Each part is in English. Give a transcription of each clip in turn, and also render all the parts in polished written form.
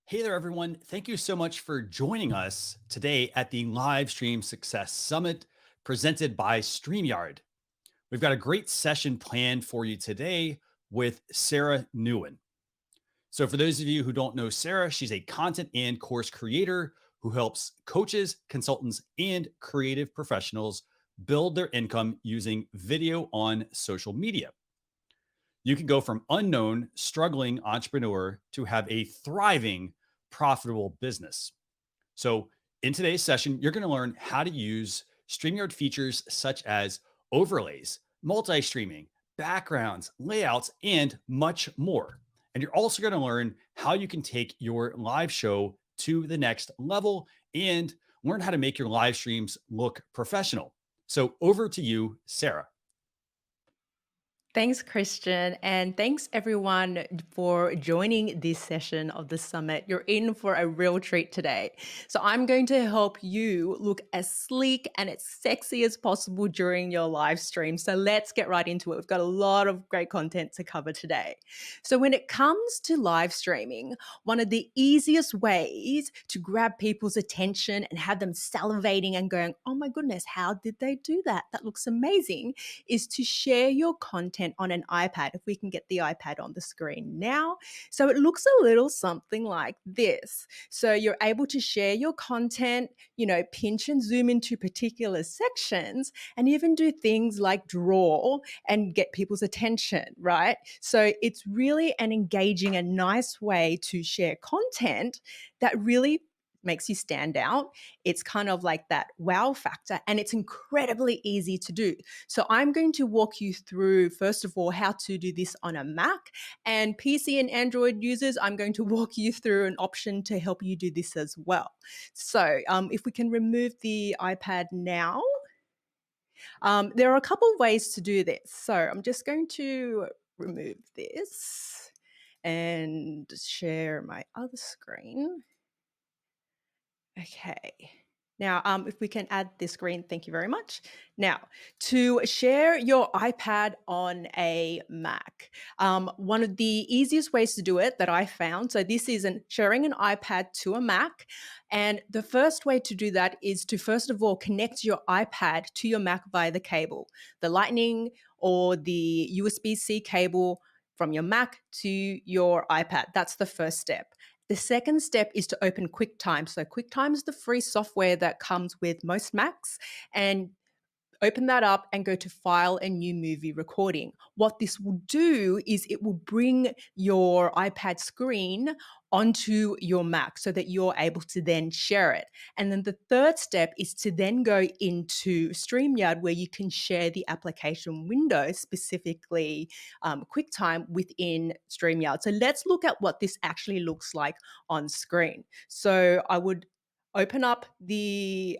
Hey there, everyone. Thank you so much for joining us today at the Live Stream Success Summit presented by StreamYard. We've got a great session planned for you today with Sara Nguyen. So, for those of you who don't know Sara, she's a content and course creator who helps coaches, consultants, and creative professionals build their income using video on social media. You can go from unknown, struggling entrepreneur to have a thriving, profitable business. So, in today's session, you're going to learn how to use StreamYard features such as overlays, multi streaming, backgrounds, layouts, and much more. And you're also going to learn how you can take your live show to the next level and learn how to make your live streams look professional. So, over to you, Sara. Thanks, Christian. And thanks, everyone, for joining this session of the summit. You're in for a real treat today. So, I'm going to help you look as sleek and as sexy as possible during your live stream. So, let's get right into it. We've got a lot of great content to cover today. So, when it comes to live streaming, one of the easiest ways to grab people's attention and have them salivating and going, oh my goodness, how did they do that? That looks amazing, is to share your content on an iPad. If we can get the iPad on the screen now. So it looks a little something like this. So you're able to share your content, pinch and zoom into particular sections, and even do things like draw and get people's attention, right? So it's really an engaging and nice way to share content that really makes you stand out. It's kind of like that wow factor, and it's incredibly easy to do. So I'm going to walk you through, first of all, how to do this on a Mac. And PC and Android users, I'm going to walk you through an option to help you do this as well. So if we can remove the iPad now, there are a couple of ways to do this. So I'm just going to remove this and share my other screen. Okay. Now, if we can add this screen, thank you very much. Now, to share your iPad on a Mac, one of the easiest ways to do it that I found, so this is sharing an iPad to a Mac. And the first way to do that is to, first of all, connect your iPad to your Mac via the cable, the Lightning or the USB-C cable from your Mac to your iPad. That's the first step. The second step is to open QuickTime. So QuickTime is the free software that comes with most Macs, and open that up and go to File and New Movie Recording. What this will do is it will bring your iPad screen onto your Mac so that you're able to then share it. And then the third step is to then go into StreamYard, where you can share the application window, specifically QuickTime within StreamYard. So let's look at what this actually looks like on screen. So I would open up the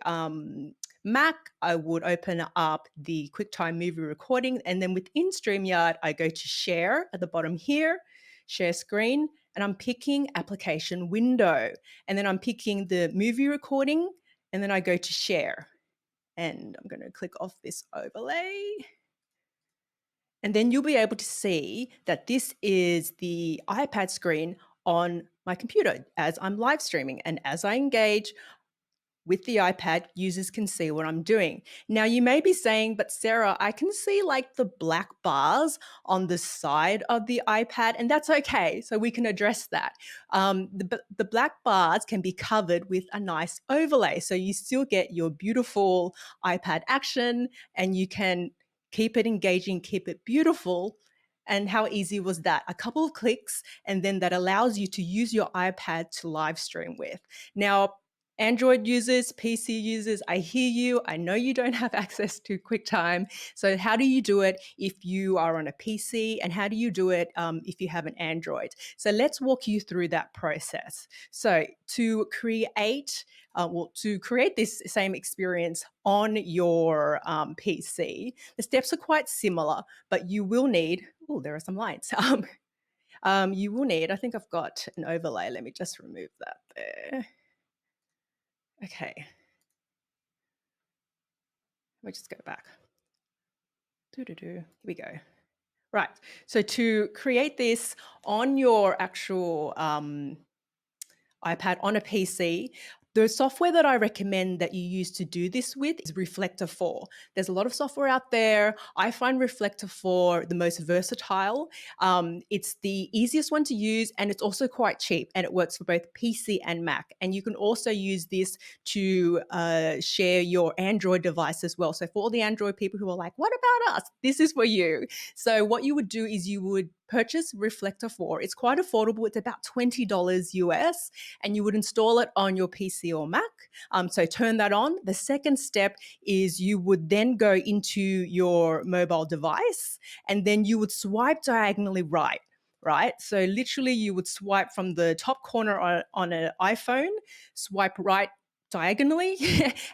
Mac, I would open up the QuickTime movie recording, and then within StreamYard, I go to share at the bottom here, share screen, and I'm picking application window. And then I'm picking the movie recording, and then I go to share. And I'm going to click off this overlay. And then you'll be able to see that this is the iPad screen on my computer as I'm live streaming. And as I engage with the iPad, users can see what I'm doing. Now, you may be saying, but Sarah, I can see like the black bars on the side of the iPad, and that's okay. So we can address that. The black bars can be covered with a nice overlay. So you still get your beautiful iPad action, and you can keep it engaging, keep it beautiful. And how easy was that? A couple of clicks, and then that allows you to use your iPad to live stream with. Now, Android users, PC users, I hear you. I know you don't have access to QuickTime. So, how do you do it if you are on a PC, and how do you do it if you have an Android? So, let's walk you through that process. So, to create this same experience on your PC, the steps are quite similar, but you will need. Oh, there are some lines. You will need. I think I've got an overlay. Let me just remove that there. Okay, let me just go back. Here we go. Right. So to create this on your actual iPad on a PC. The software that I recommend that you use to do this with is Reflector 4. There's a lot of software out there. I find Reflector 4 the most versatile. It's the easiest one to use, and it's also quite cheap, and it works for both PC and Mac. And you can also use this to share your Android device as well. So for all the Android people who are like, what about us? This is for you. So what you would do is you would purchase Reflector 4. It's quite affordable. It's about $20 US, and you would install it on your PC or Mac. So turn that on. The second step is you would then go into your mobile device, and then you would swipe diagonally right. Right. So literally, you would swipe from the top corner on an iPhone, swipe right diagonally,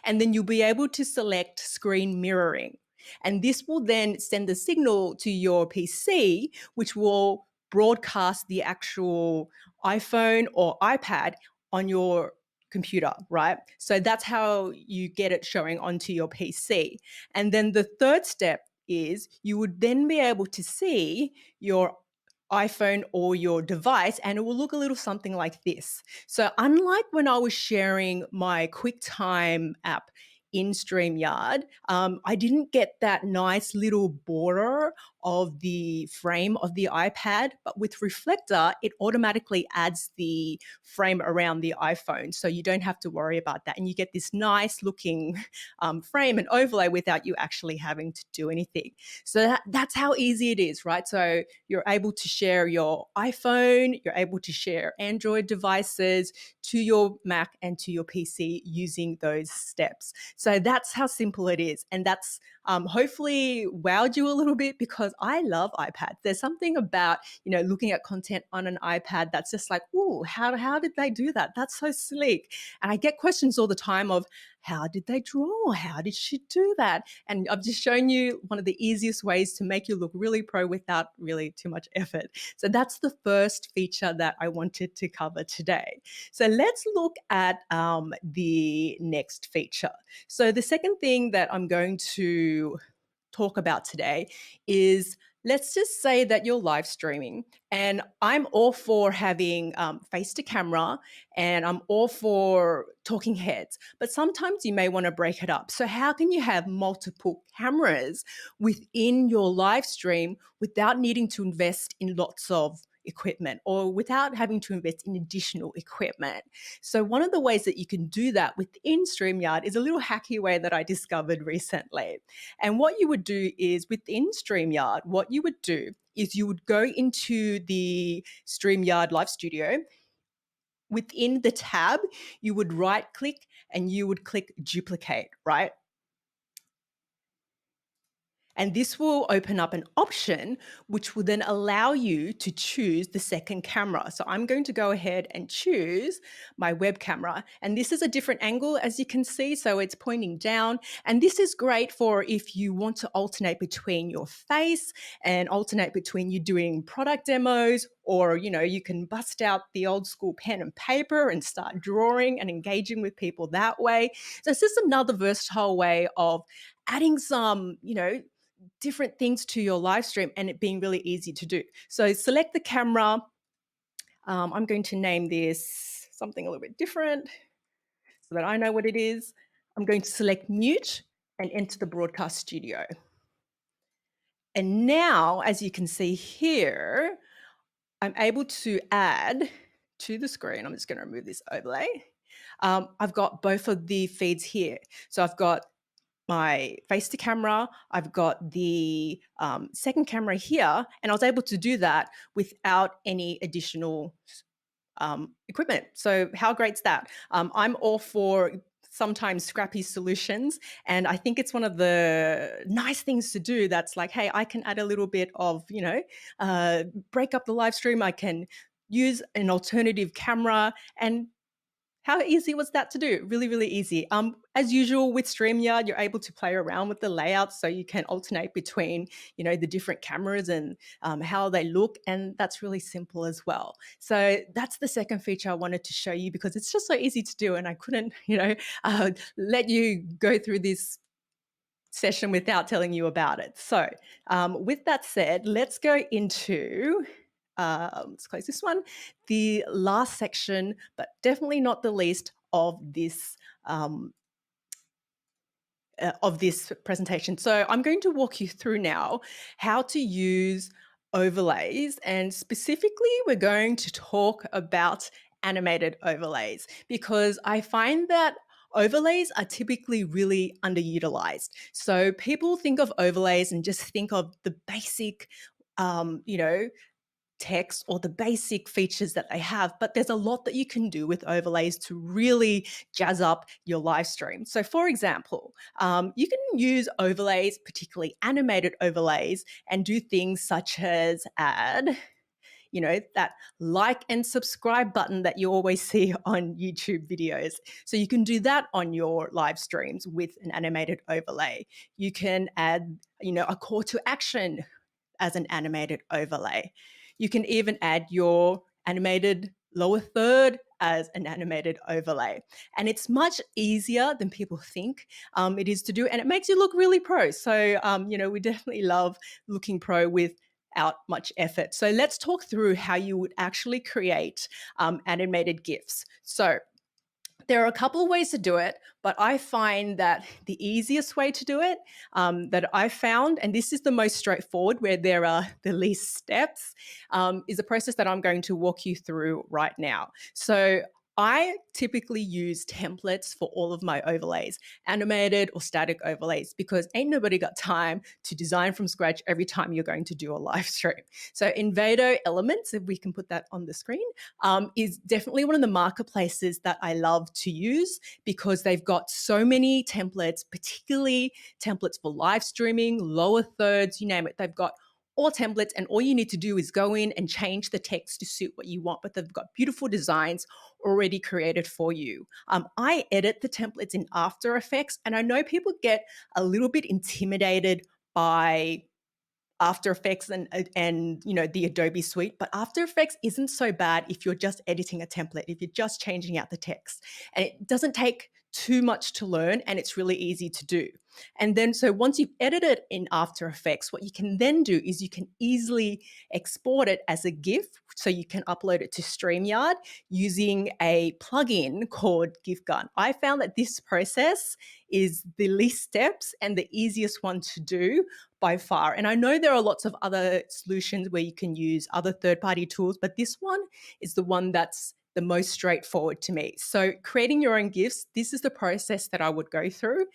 and then you'll be able to select screen mirroring. And this will then send the signal to your PC, which will broadcast the actual iPhone or iPad on your computer, right? So that's how you get it showing onto your PC. And then the third step is you would then be able to see your iPhone or your device, and it will look a little something like this. So unlike when I was sharing my QuickTime app in StreamYard, I didn't get that nice little border of the frame of the iPad, but with Reflector, it automatically adds the frame around the iPhone. So you don't have to worry about that. And you get this nice looking frame and overlay without you actually having to do anything. So that's how easy it is, right? So you're able to share your iPhone, you're able to share Android devices to your Mac and to your PC using those steps. So that's how simple it is. And that's hopefully wowed you a little bit, because I love iPads. There's something about, looking at content on an iPad that's just like, ooh, how did they do that? That's so sleek. And I get questions all the time of, how did they draw? How did she do that? And I've just shown you one of the easiest ways to make you look really pro without really too much effort. So that's the first feature that I wanted to cover today. So let's look at the next feature. So the second thing that I'm going to talk about today is, let's just say that you're live streaming, and I'm all for having face to camera, and I'm all for talking heads, but sometimes you may want to break it up. So how can you have multiple cameras within your live stream without needing to invest in lots of equipment, or without having to invest in additional equipment? So one of the ways that you can do that within StreamYard is a little hacky way that I discovered recently. And what you would do is, within StreamYard, what you would do is you would go into the StreamYard Live Studio. Within the tab, you would right click and you would click duplicate, right? And this will open up an option which will then allow you to choose the second camera. So I'm going to go ahead and choose my web camera. And this is a different angle, as you can see. So it's pointing down. And this is great for if you want to alternate between your face and alternate between you doing product demos, or, you can bust out the old school pen and paper and start drawing and engaging with people that way. So it's just another versatile way of adding some, different things to your live stream and it being really easy to do. So select the camera. I'm going to name this something a little bit different so that I know what it is. I'm going to select mute and enter the broadcast studio. And now, as you can see here, I'm able to add to the screen. I'm just going to remove this overlay. I've got both of the feeds here. So I've got my face to camera, I've got the second camera here, and I was able to do that without any additional equipment. So how great's that? I'm all for sometimes scrappy solutions, and I think it's one of the nice things to do that's like, hey, I can add a little bit of, break up the live stream, I can use an alternative camera. And how easy was that to do? Really, really easy. As usual with StreamYard, you're able to play around with the layouts, so you can alternate between, the different cameras and how they look, and that's really simple as well. So that's the second feature I wanted to show you, because it's just so easy to do, and I couldn't, let you go through this session without telling you about it. So with that said, let's go into let's close this one. The last section, but definitely not the least um, of this presentation. So I'm going to walk you through now how to use overlays, and specifically we're going to talk about animated overlays because I find that overlays are typically really underutilized. So people think of overlays and just think of the basic you know, text or the basic features that they have, but there's a lot that you can do with overlays to really jazz up your live stream. So, for example, you can use overlays, particularly animated overlays, and do things such as add, that like and subscribe button that you always see on YouTube videos. So you can do that on your live streams with an animated overlay. You can add, a call to action as an animated overlay. You can even add your animated lower third as an animated overlay. And it's much easier than people think it is to do, and it makes you look really pro. So, we definitely love looking pro without much effort. So let's talk through how you would actually create animated GIFs. So there are a couple of ways to do it, but I find that the easiest way to do it that I found, and this is the most straightforward where there are the least steps, is a process that I'm going to walk you through right now. So I typically use templates for all of my overlays, animated or static overlays, because ain't nobody got time to design from scratch every time you're going to do a live stream. So Envato Elements, if we can put that on the screen, is definitely one of the marketplaces that I love to use because they've got so many templates, particularly templates for live streaming, lower thirds, you name it. They've got all templates, and all you need to do is go in and change the text to suit what you want, but they've got beautiful designs already created for you. I edit the templates in After Effects, and I know people get a little bit intimidated by After Effects and the Adobe suite, but After Effects isn't so bad if you're just editing a template, if you're just changing out the text, and it doesn't take too much to learn, and it's really easy to do. And then so once you've edited in After Effects, what you can then do is you can easily export it as a GIF, so you can upload it to StreamYard using a plugin called GifGun. I found that this process is the least steps and the easiest one to do by far. And I know there are lots of other solutions where you can use other third-party tools, but this one is the one that's the most straightforward to me. So creating your own GIFs, this is the process that I would go through.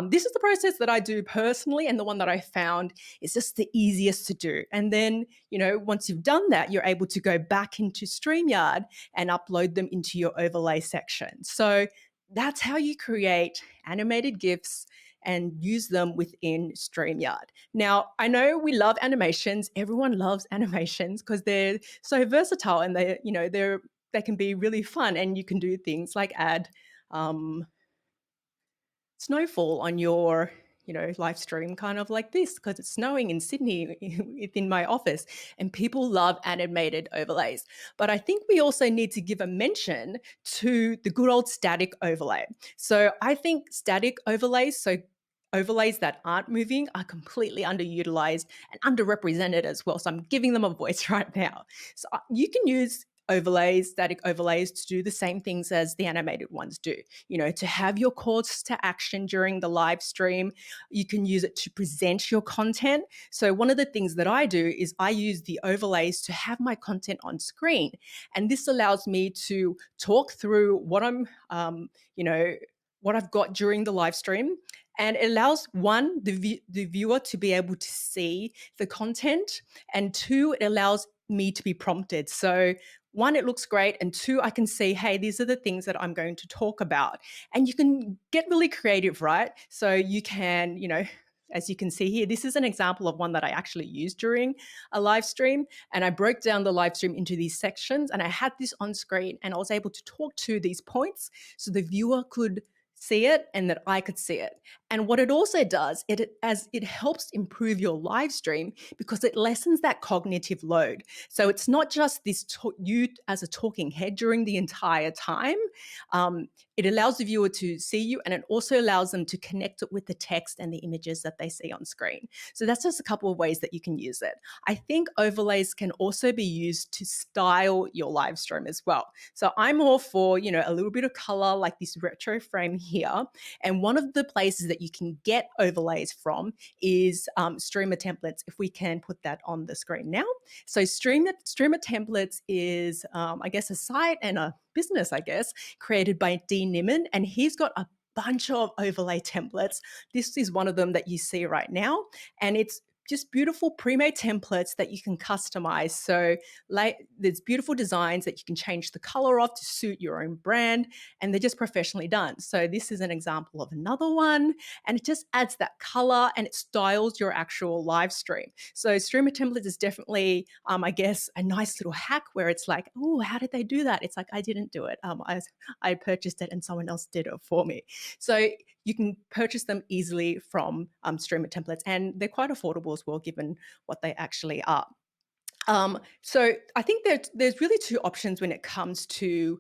This is the process that I do personally, and the one that I found is just the easiest to do. And then, once you've done that, you're able to go back into StreamYard and upload them into your overlay section. So that's how you create animated GIFs and use them within StreamYard. Now, I know we love animations. Everyone loves animations because they're so versatile, and they can be really fun, and you can do things like add snowfall on your live stream, kind of like this, because it's snowing in Sydney within my office, and people love animated overlays. But I think we also need to give a mention to the good old static overlay. So I think static overlays, so overlays that aren't moving, are completely underutilized and underrepresented as well. So I'm giving them a voice right now. So you can use overlays, static overlays, to do the same things as the animated ones do. To have your calls to action during the live stream. You can use it to present your content. So one of the things that I do is I use the overlays to have my content on screen. And this allows me to talk through what what I've got during the live stream. And it allows, one, the viewer to be able to see the content, and two, it allows me to be prompted. So one, it looks great, and two, I can see, hey, these are the things that I'm going to talk about. And you can get really creative, right? So you can, as you can see here, this is an example of one that I actually used during a live stream. And I broke down the live stream into these sections, and I had this on screen, and I was able to talk to these points so the viewer could see it and that I could see it. And what it also does, it helps improve your live stream because it lessens that cognitive load. So it's not just you as a talking head during the entire time. It allows the viewer to see you, and it also allows them to connect it with the text and the images that they see on screen. So that's just a couple of ways that you can use it. I think overlays can also be used to style your live stream as well. So I'm all for, a little bit of color like this retro frame here. And one of the places that you can get overlays from is Streamer Templates, if we can put that on the screen now. So Streamer Templates is, I guess, a site and a business, I guess, created by Dean Niman. And he's got a bunch of overlay templates. This is one of them that you see right now. And it's just beautiful pre-made templates that you can customize. So there's beautiful designs that you can change the color of to suit your own brand, and they're just professionally done. So this is an example of another one, and it just adds that color and it styles your actual live stream. So Streamer Templates is definitely, I guess, a nice little hack where it's like, oh, how did they do that? It's like, I didn't do it. I purchased it and someone else did it for me. So you can purchase them easily from Streamer Templates, and they're quite affordable as well, given what they actually are. So I think there's really two options when it comes to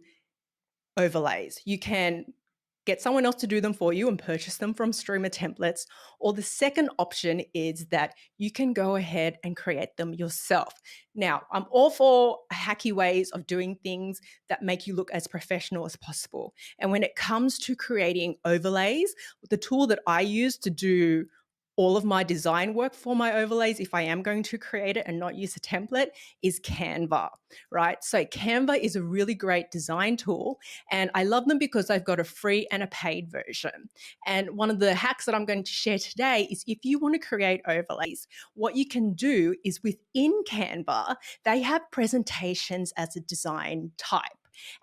overlays. You can get someone else to do them for you and purchase them from Streamer Templates. Or the second option is that you can go ahead and create them yourself. Now, I'm all for hacky ways of doing things that make you look as professional as possible. And when it comes to creating overlays, the tool that I use to do all of my design work for my overlays, if I am going to create it and not use a template, is Canva, right? So Canva is a really great design tool, and I love them because they've got a free and a paid version. And one of the hacks that I'm going to share today is if you want to create overlays, what you can do is within Canva, they have presentations as a design type.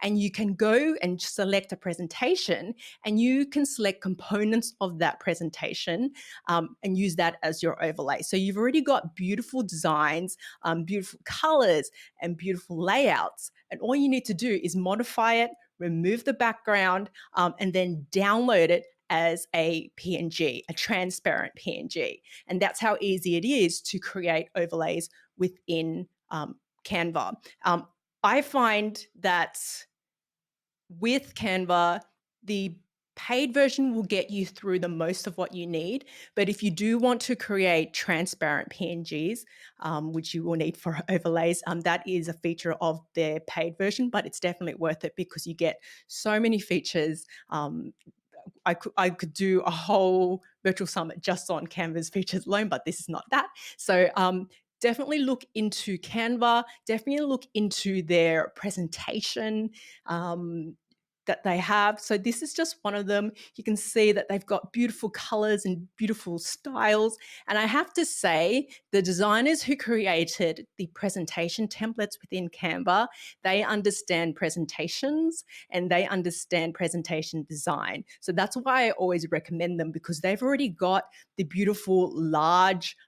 And you can go and select a presentation, and you can select components of that presentation and use that as your overlay. So you've already got beautiful designs, beautiful colors, and beautiful layouts. And all you need to do is modify it, remove the background, and then download it as a PNG, a transparent PNG. And that's how easy it is to create overlays within Canva. I find that with Canva, the paid version will get you through the most of what you need. But if you do want to create transparent PNGs, which you will need for overlays, that is a feature of their paid version, but it's definitely worth it because you get so many features. I could do a whole virtual summit just on Canva's features alone, but this is not that. So definitely look into Canva, definitely look into their presentation that they have. So this is just one of them. You can see that they've got beautiful colors and beautiful styles. And I have to say, the designers who created the presentation templates within Canva, they understand presentations and they understand presentation design. So that's why I always recommend them, because they've already got the beautiful large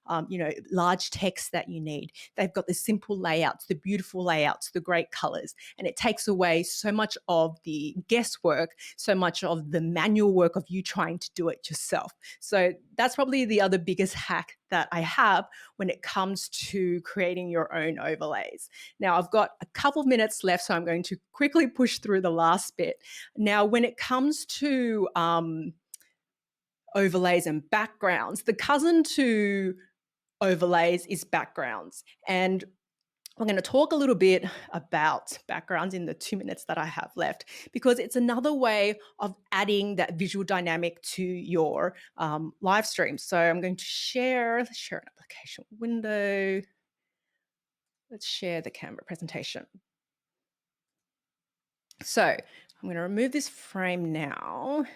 text that you need. They've got the simple layouts, the beautiful layouts, the great colors, and it takes away so much of the guesswork, so much of the manual work of you trying to do it yourself. So that's probably the other biggest hack that I have when it comes to creating your own overlays. Now, I've got a couple of minutes left, so I'm going to quickly push through the last bit. Now, when it comes to overlays and backgrounds, the cousin to overlays is backgrounds. And we're going to talk a little bit about backgrounds in the 2 minutes that I have left, because it's another way of adding that visual dynamic to your live stream. So I'm going to let's share an application window. Let's share the Canva presentation. So I'm going to remove this frame now.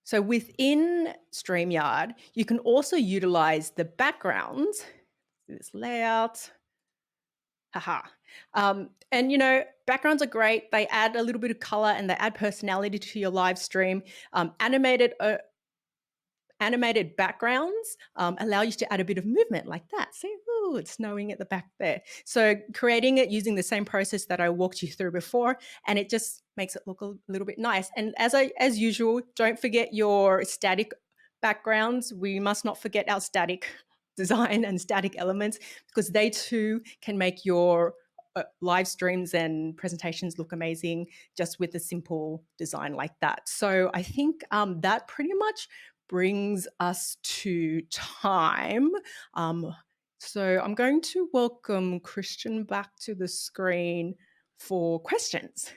So within StreamYard, you can also utilize the backgrounds, this layout. Haha. And backgrounds are great. They add a little bit of color and they add personality to your live stream. Animated backgrounds allow you to add a bit of movement like that. See, oh, it's snowing at the back there. So creating it using the same process that I walked you through before, and it just makes it look a little bit nice. And as usual, don't forget your static backgrounds. We must not forget our static design and static elements because they too can make your live streams and presentations look amazing just with a simple design like that. So I think that pretty much brings us to time. Um, so I'm going to welcome Christian back to the screen for questions.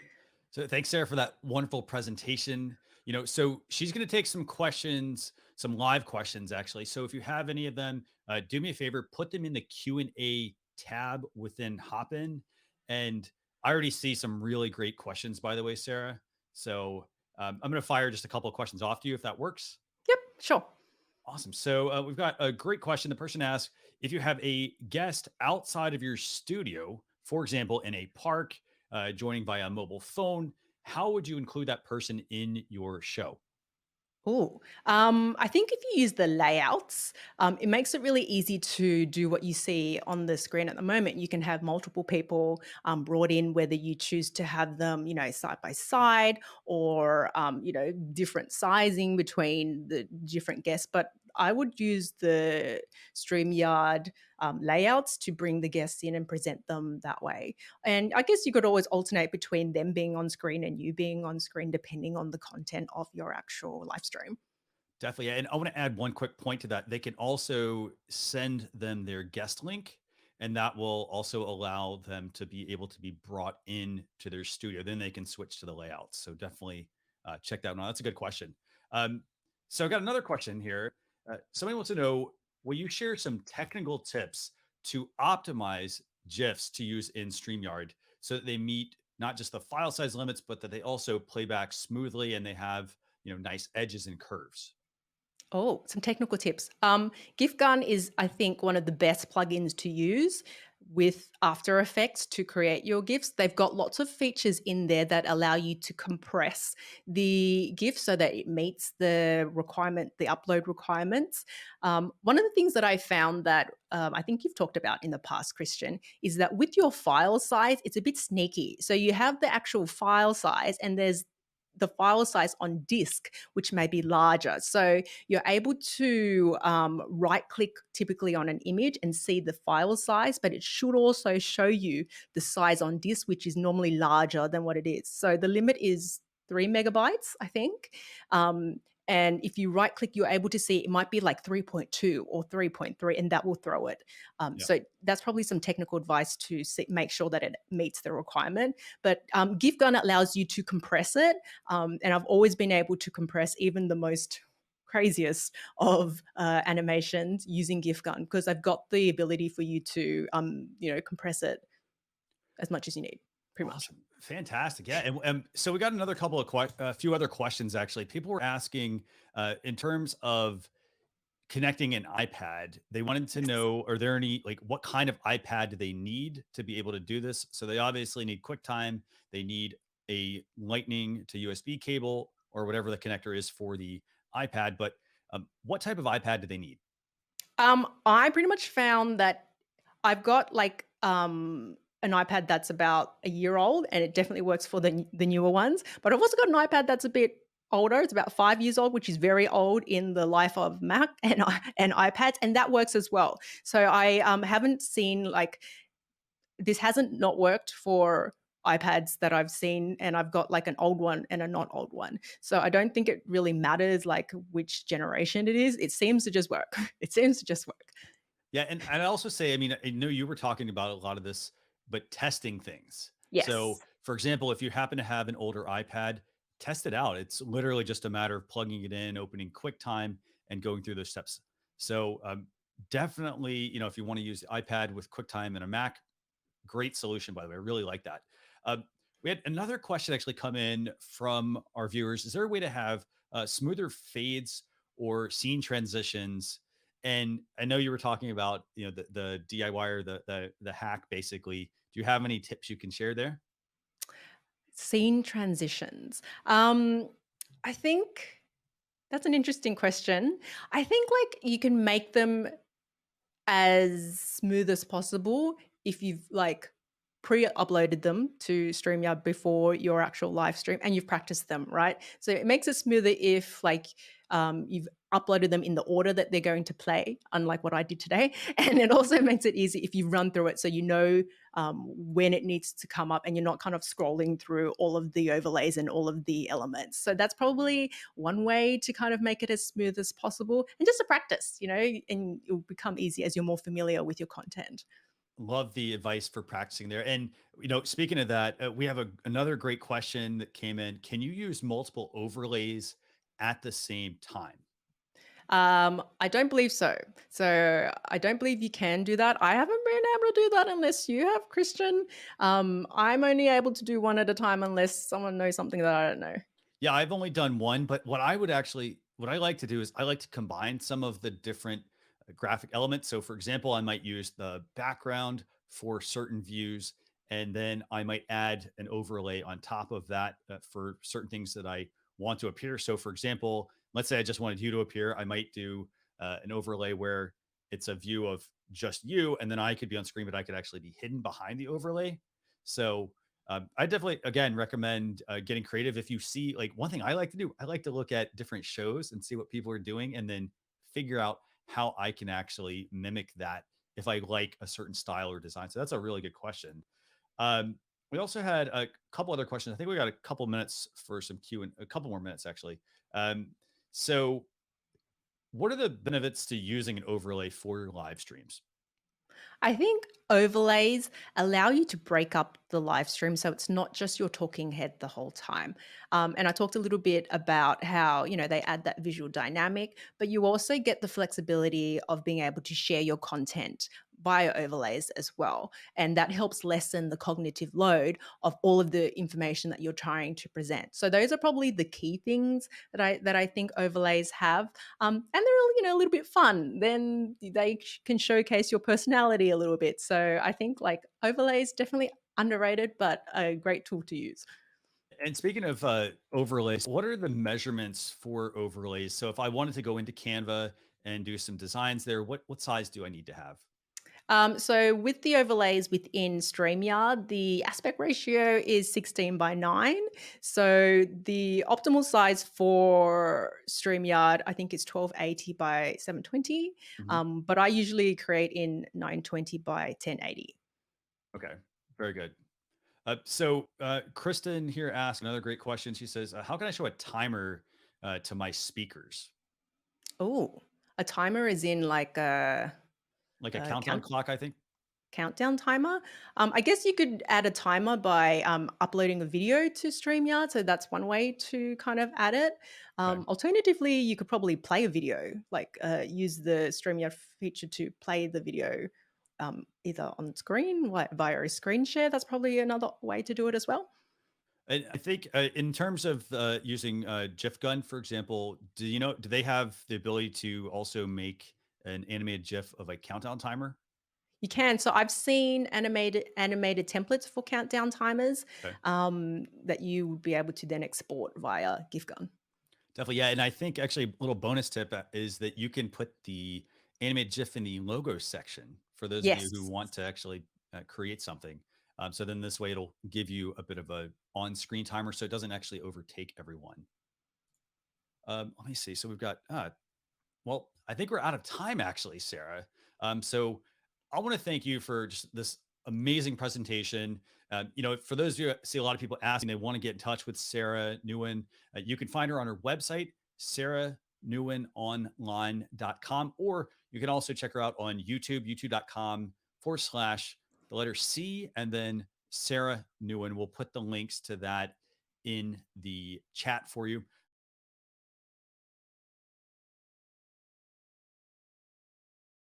So thanks, Sarah, for that wonderful presentation. So she's going to take some questions, some live questions, actually. So if you have any of them, do me a favor, put them in the Q&A tab within Hopin. And I already see some really great questions, by the way, Sarah. So I'm going to fire just a couple of questions off to you if that works. Yep, sure. Awesome. So we've got a great question. The person asks if you have a guest outside of your studio, for example, in a park, joining via mobile phone, how would you include that person in your show? Oh, I think if you use the layouts, it makes it really easy to do what you see on the screen at the moment. You can have multiple people brought in, whether you choose to have them, side by side or, different sizing between the different guests. But I would use the StreamYard layouts to bring the guests in and present them that way. And I guess you could always alternate between them being on screen and you being on screen, depending on the content of your actual live stream. Definitely. And I want to add one quick point to that. They can also send them their guest link, and that will also allow them to be able to be brought in to their studio. Then they can switch to the layouts. So definitely check that one out. That's a good question. So I got another question here. Somebody wants to know, will you share some technical tips to optimize GIFs to use in StreamYard so that they meet not just the file size limits, but that they also play back smoothly and they have nice edges and curves? Oh, some technical tips. GifGun is, I think, one of the best plugins to use with After Effects to create your GIFs. They've got lots of features in there that allow you to compress the GIF so that it meets the upload requirements. One of the things that I found that I think you've talked about in the past, Christian, is that with your file size, it's a bit sneaky. So you have the actual file size, and there's the file size on disk, which may be larger. So you're able to right click typically on an image and see the file size, but it should also show you the size on disk, which is normally larger than what it is. So the limit is 3 megabytes, I think. And if you right click, you're able to see it might be like 3.2 or 3.3, and that will throw it. Yeah. So that's probably some technical advice to make sure that it meets the requirement. But GifGun allows you to compress it. And I've always been able to compress even the most craziest of animations using GifGun because I've got the ability for you to, compress it as much as you need, pretty much. Awesome. Fantastic. Yeah. And so we got another couple of a few other questions actually. People were asking in terms of connecting an iPad. They wanted to Yes. know, are there any like what kind of iPad do they need to be able to do this? So they obviously need QuickTime, they need a lightning to USB cable or whatever the connector is for the iPad, but what type of iPad do they need? I pretty much found that I've got like an iPad that's about a year old, and it definitely works for the newer ones. But I've also got an iPad that's a bit older. It's about 5 years old, which is very old in the life of Mac and iPads, and that works as well. So I haven't seen like this hasn't not worked for iPads that I've seen, and I've got like an old one and a not old one. So I don't think it really matters like which generation it is. It seems to just work. It seems to just work. Yeah, and I'd also say, I mean, I know you were talking about a lot of this, but testing things. So, Yes. for example, if you happen to have an older iPad, test it out. It's literally just a matter of plugging it in, opening QuickTime, and going through those steps. So, definitely, if you want to use the iPad with QuickTime and a Mac, great solution, by the way. I really like that. We had another question actually come in from our viewers. Is there a way to have smoother fades or scene transitions? And I know you were talking about the DIY or the hack basically. Do you have any tips you can share there? Scene transitions. I think that's an interesting question. I think like you can make them as smooth as possible if you've like pre-uploaded them to StreamYard before your actual live stream and you've practiced them, right? So it makes it smoother if like you've uploaded them in the order that they're going to play, unlike what I did today. And it also makes it easy if you run through it so you know when it needs to come up and you're not kind of scrolling through all of the overlays and all of the elements. So that's probably one way to kind of make it as smooth as possible and just to practice, and it will become easy as you're more familiar with your content. Love the advice for practicing there. And speaking of that, we have another great question that came in. Can you use multiple overlays at the same time? I don't believe so. So I don't believe you can do that. I haven't been able to do that unless you have, Christian. I'm only able to do one at a time unless someone knows something that I don't know. Yeah, I've only done one, but what I like to do is I like to combine some of the different graphic elements. So, for example, I might use the background for certain views, and then I might add an overlay on top of that for certain things that I want to appear. So, for example, let's say I just wanted you to appear, I might do an overlay where it's a view of just you, and then I could be on screen, but I could actually be hidden behind the overlay. So, I definitely, again, recommend getting creative. If you see, like, one thing I like to do, I like to look at different shows and see what people are doing, and then figure out how I can actually mimic that if I like a certain style or design. So that's a really good question. We also had a couple other questions. I think we got a couple minutes for some Q and a couple more minutes actually. So, what are the benefits to using an overlay for your live streams? I think overlays allow you to break up the live stream so it's not just your talking head the whole time. And I talked a little bit about how, they add that visual dynamic, but you also get the flexibility of being able to share your content via overlays as well. And that helps lessen the cognitive load of all of the information that you're trying to present. So those are probably the key things that I think overlays have. And they're a little bit fun. Then they can showcase your personality a little bit. So I think like overlays definitely underrated, but a great tool to use. And speaking of overlays, what are the measurements for overlays? So if I wanted to go into Canva and do some designs there, what size do I need to have? So with the overlays within StreamYard, the aspect ratio is 16:9. So the optimal size for StreamYard, I think, is 1280 by 720. Mhm. But I usually create in 920 by 1080. Okay, very good. So Kristen here asked another great question. She says, "How can I show a timer to my speakers, Oh, a timer is in like like a a countdown clock?" I think. countdown timer. I guess you could add a timer by uploading a video to StreamYard. So that's one way to kind of add it. Okay. Alternatively, you could probably play a video, like use the StreamYard feature to play the video either on screen via a screen share. That's probably another way to do it as well. And I think in terms of using GifGun, for example, do they have the ability to also make an animated GIF of a countdown timer? You can. So I've seen animated templates for countdown timers Okay. that you would be able to then export via GifGun. Definitely, yeah, and I think actually a little bonus tip is that you can put the animated GIF in the logo section for those of you who Yes. want to actually create something. So then this way it'll give you a bit of a on-screen timer, so it doesn't actually overtake everyone. Let me see. So we've got well, I think we're out of time actually, Sarah. So I want to thank you for just this amazing presentation. For those of you, I see a lot of people asking, they want to get in touch with Sara Nguyen. You can find her on her website, saranguyononline.com, or you can also check her out on YouTube, youtube.com/, the letter C, and then Sara Nguyen. We'll put the links to that in the chat for you.